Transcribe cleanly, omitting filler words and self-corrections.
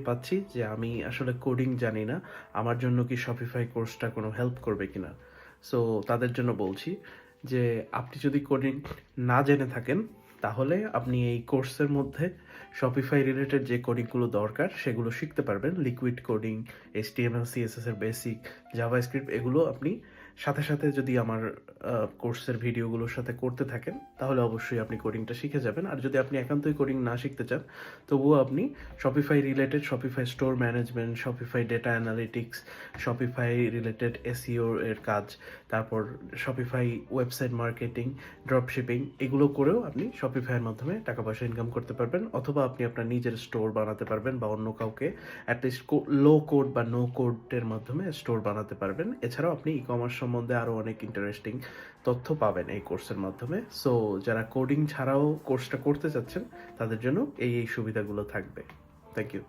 পাচ্ছি যে আমি আসলে কোডিং জানি না। আমার জন্য কি Shopify কোর্সটা কোনো হেল্প করবে কিনা? সো তাদের জন্য বলছি যে আপনি যদি কোডিং না জেনে থাকেন তাহলে আপনি এই কোর্সের মধ্যে Shopify রিলেটেড যে কোডিংগুলো দরকার সেগুলো শিখতে পারবেন। লিকুইড কোডিং, HTML, CSS এর বেসিক, জাভাস্ক্রিপ্ট এগুলো আপনি সাথে, সাথে যদি আমার কোর্সের ভিডিওগুলোর সাথে করতে থাকেন তাহলে অবশ্যই আপনি কোডিংটা শিখে যাবেন। আর যদি আপনি একান্তই কোডিং না শিখতে চান তবুও আপনি Shopify related, Shopify store management, Shopify data analytics, Shopify related SEO এর কাজ, তারপর Shopify website marketing, drop shipping এগুলো করেও আপনি Shopify এর মাধ্যমে টাকা পয়সা ইনকাম করতে পারবেন, অথবা আপনি আপনার নিজের স্টোর বানাতে পারবেন বা অন্য কাউকে অ্যাটলিস্ট লো কোড বা নো কোডের মাধ্যমে স্টোর বানাতে পারবেন। এছাড়াও আপনি ই কমার্স সম্বন্ধে আরও অনেক ইন্টারেস্টিং তথ্য পাবেন এই কোর্সের মাধ্যমে। সো যারা কোডিং ছাড়াও কোর্সটা করতে চাচ্ছেন তাদের জন্য এই সুবিধাগুলো থাকবে। Thank you.